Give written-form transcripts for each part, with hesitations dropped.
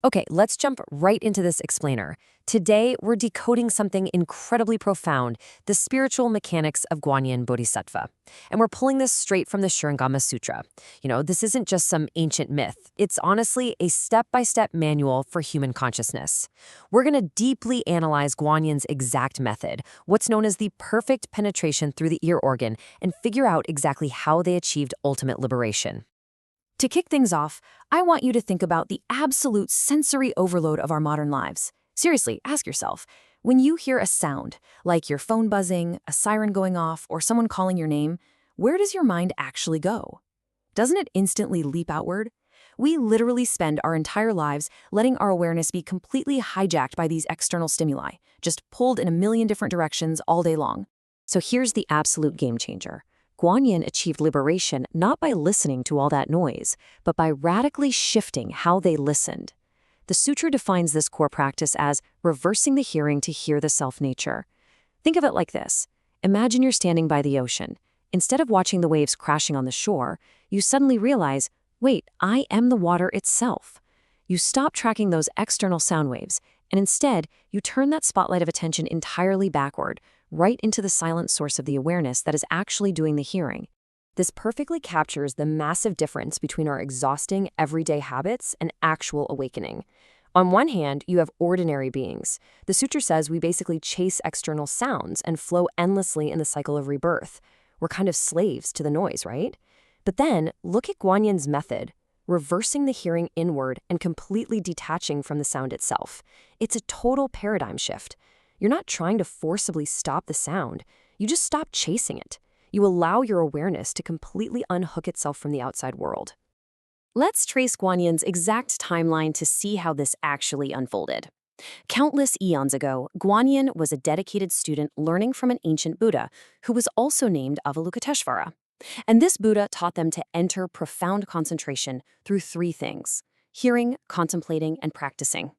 Okay, let's jump right into this explainer. Today, we're decoding something incredibly profound, the spiritual mechanics of Guanyin Bodhisattva. And we're pulling this straight from the Shurangama Sutra. This isn't just some ancient myth. It's honestly a step-by-step manual for human consciousness. We're going to deeply analyze Guanyin's exact method, what's known as the perfect penetration through the ear organ, and figure out exactly how they achieved ultimate liberation. To kick things off, I want you to think about the absolute sensory overload of our modern lives. Seriously, ask yourself, when you hear a sound, like your phone buzzing, a siren going off, or someone calling your name, where does your mind actually go? Doesn't it instantly leap outward? We literally spend our entire lives letting our awareness be completely hijacked by these external stimuli, just pulled in a million different directions all day long. So here's the absolute game changer. Guanyin achieved liberation not by listening to all that noise, but by radically shifting how they listened. The sutra defines this core practice as reversing the hearing to hear the self-nature. Think of it like this. Imagine you're standing by the ocean. Instead of watching the waves crashing on the shore, you suddenly realize, wait, I am the water itself. You stop tracking those external sound waves, and instead, you turn that spotlight of attention entirely backward, right into the silent source of the awareness that is actually doing the hearing. This perfectly captures the massive difference between our exhausting everyday habits and actual awakening. On one hand, you have ordinary beings. The sutra says we basically chase external sounds and flow endlessly in the cycle of rebirth. We're kind of slaves to the noise, right? But then, look at Guanyin's method, reversing the hearing inward and completely detaching from the sound itself. It's a total paradigm shift. You're not trying to forcibly stop the sound. You just stop chasing it. You allow your awareness to completely unhook itself from the outside world. Let's trace Guanyin's exact timeline to see how this actually unfolded. Countless eons ago, Guanyin was a dedicated student learning from an ancient Buddha who was also named Avalokiteshvara. And this Buddha taught them to enter profound concentration through three things: hearing, contemplating, and practicing.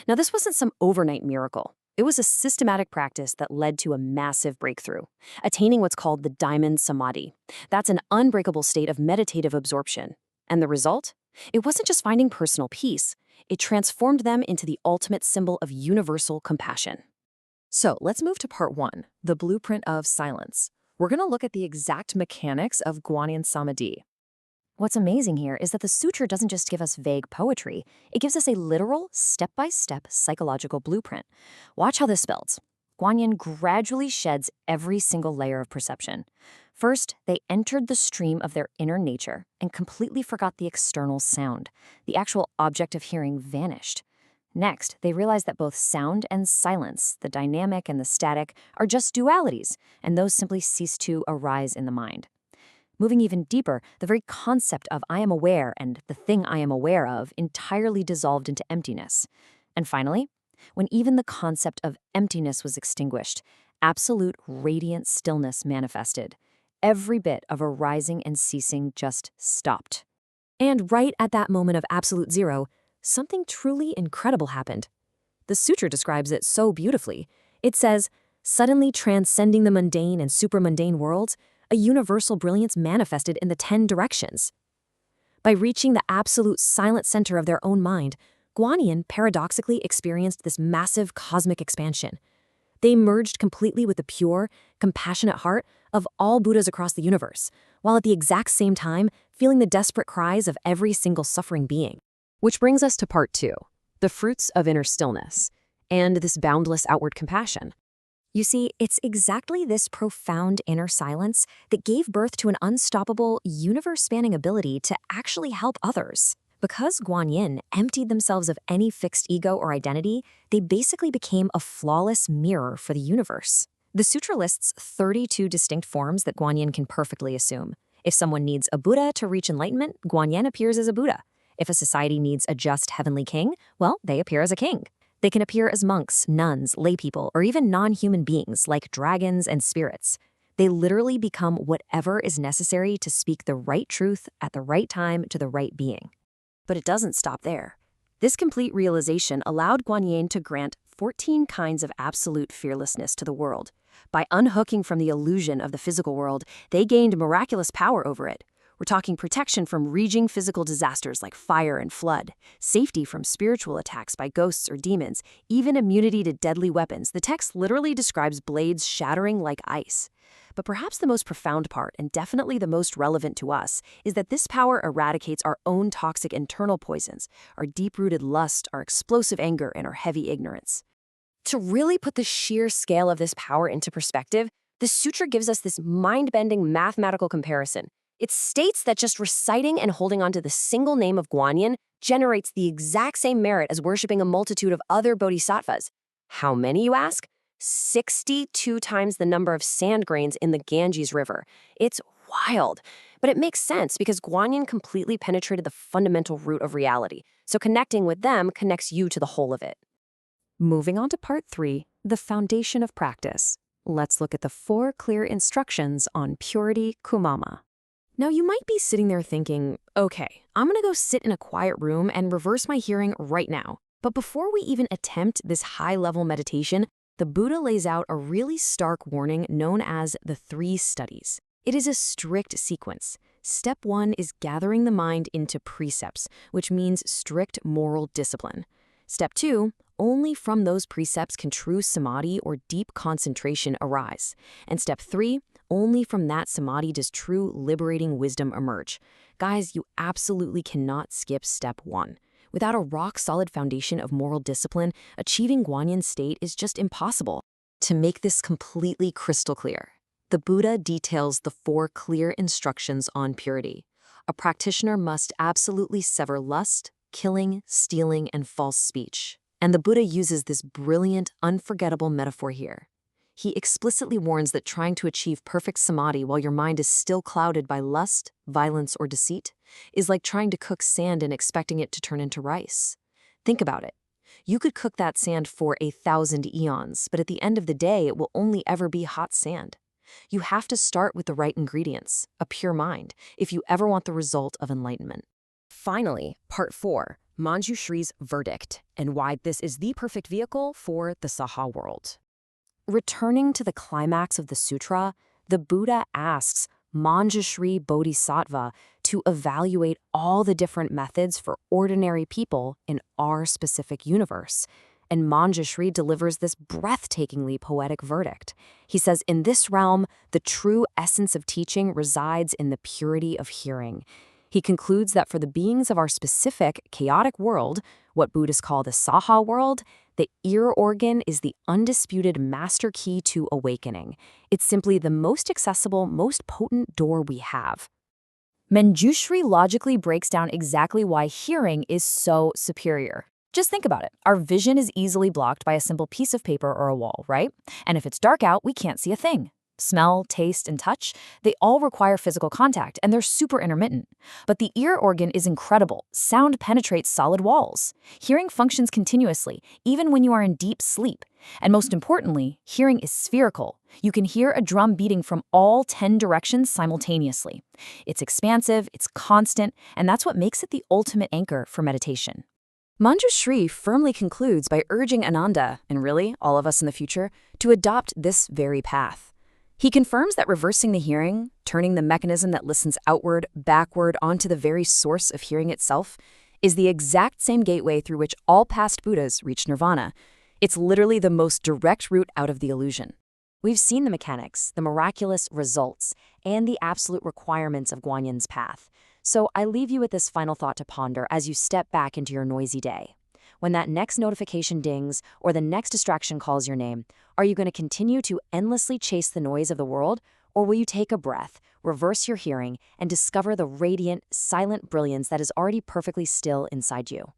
Now, this wasn't some overnight miracle. It was a systematic practice that led to a massive breakthrough, attaining what's called the diamond samadhi. That's an unbreakable state of meditative absorption. And the result? It wasn't just finding personal peace. It transformed them into the ultimate symbol of universal compassion. So let's move to part one, the blueprint of silence. We're going to look at the exact mechanics of Guanyin Samadhi. What's amazing here is that the sutra doesn't just give us vague poetry, it gives us a literal, step-by-step psychological blueprint. Watch how this builds. Guanyin gradually sheds every single layer of perception. First, they entered the stream of their inner nature and completely forgot the external sound. The actual object of hearing vanished. Next, they realized that both sound and silence, the dynamic and the static, are just dualities, and those simply cease to arise in the mind. Moving even deeper, the very concept of I am aware and the thing I am aware of entirely dissolved into emptiness. And finally, when even the concept of emptiness was extinguished, absolute radiant stillness manifested. Every bit of arising and ceasing just stopped. And right at that moment of absolute zero, something truly incredible happened. The sutra describes it so beautifully. It says, suddenly transcending the mundane and supermundane worlds, a universal brilliance manifested in the 10 directions. By reaching the absolute silent center of their own mind, Guanyin paradoxically experienced this massive cosmic expansion. They merged completely with the pure, compassionate heart of all Buddhas across the universe, while at the exact same time feeling the desperate cries of every single suffering being. Which brings us to part two, the fruits of inner stillness, and this boundless outward compassion. You see, it's exactly this profound inner silence that gave birth to an unstoppable, universe-spanning ability to actually help others. Because Guanyin emptied themselves of any fixed ego or identity, they basically became a flawless mirror for the universe. The sutra lists 32 distinct forms that Guanyin can perfectly assume. If someone needs a Buddha to reach enlightenment, Guanyin appears as a Buddha. If a society needs a just heavenly king, well, they appear as a king. They can appear as monks, nuns, laypeople, or even non-human beings like dragons and spirits. They literally become whatever is necessary to speak the right truth at the right time to the right being. But it doesn't stop there. This complete realization allowed Guanyin to grant 14 kinds of absolute fearlessness to the world. By unhooking from the illusion of the physical world, they gained miraculous power over it. We're talking protection from raging physical disasters like fire and flood, safety from spiritual attacks by ghosts or demons, even immunity to deadly weapons. The text literally describes blades shattering like ice. But perhaps the most profound part, and definitely the most relevant to us, is that this power eradicates our own toxic internal poisons, our deep-rooted lust, our explosive anger, and our heavy ignorance. To really put the sheer scale of this power into perspective, the sutra gives us this mind-bending mathematical comparison. It states that just reciting and holding on to the single name of Guanyin generates the exact same merit as worshiping a multitude of other bodhisattvas. How many, you ask? 62 times the number of sand grains in the Ganges River. It's wild. But it makes sense because Guanyin completely penetrated the fundamental root of reality. So connecting with them connects you to the whole of it. Moving on to part 3, the foundation of practice. Let's look at the 4 clear instructions on purity kumama. Now, you might be sitting there thinking, okay, I'm gonna go sit in a quiet room and reverse my hearing right now. But before we even attempt this high-level meditation, the Buddha lays out a really stark warning known as the 3 studies. It is a strict sequence. Step 1 is gathering the mind into precepts, which means strict moral discipline. Step 2, only from those precepts can true samadhi or deep concentration arise. And step 3, only from that samadhi does true liberating wisdom emerge. Guys, you absolutely cannot skip step 1. Without a rock-solid foundation of moral discipline, achieving Guanyin state is just impossible. To make this completely crystal clear, the Buddha details the 4 clear instructions on purity. A practitioner must absolutely sever lust, killing, stealing, and false speech. And the Buddha uses this brilliant, unforgettable metaphor here. He explicitly warns that trying to achieve perfect samadhi while your mind is still clouded by lust, violence, or deceit is like trying to cook sand and expecting it to turn into rice. Think about it. You could cook that sand for 1,000 eons, but at the end of the day, it will only ever be hot sand. You have to start with the right ingredients, a pure mind, if you ever want the result of enlightenment. Finally, part 4, Manjushri's verdict, and why this is the perfect vehicle for the Saha world. Returning to the climax of the sutra, the Buddha asks Manjushri Bodhisattva to evaluate all the different methods for ordinary people in our specific universe. And Manjushri delivers this breathtakingly poetic verdict. He says, in this realm, the true essence of teaching resides in the purity of hearing. He concludes that for the beings of our specific chaotic world, what Buddhists call the Saha world, the ear organ is the undisputed master key to awakening. It's simply the most accessible, most potent door we have. Manjushri logically breaks down exactly why hearing is so superior. Just think about it. Our vision is easily blocked by a simple piece of paper or a wall, right? And if it's dark out, we can't see a thing. Smell, taste, and touch, they all require physical contact, and they're super intermittent. But the ear organ is incredible. Sound penetrates solid walls. Hearing functions continuously, even when you are in deep sleep. And most importantly, hearing is spherical. You can hear a drum beating from all 10 directions simultaneously. It's expansive, it's constant, and that's what makes it the ultimate anchor for meditation. Manjushri firmly concludes by urging Ananda, and really all of us in the future, to adopt this very path. He confirms that reversing the hearing, turning the mechanism that listens outward, backward, onto the very source of hearing itself, is the exact same gateway through which all past Buddhas reached nirvana. It's literally the most direct route out of the illusion. We've seen the mechanics, the miraculous results, and the absolute requirements of Guanyin's path. So I leave you with this final thought to ponder as you step back into your noisy day. When that next notification dings or the next distraction calls your name, are you going to continue to endlessly chase the noise of the world, or will you take a breath, reverse your hearing, and discover the radiant, silent brilliance that is already perfectly still inside you?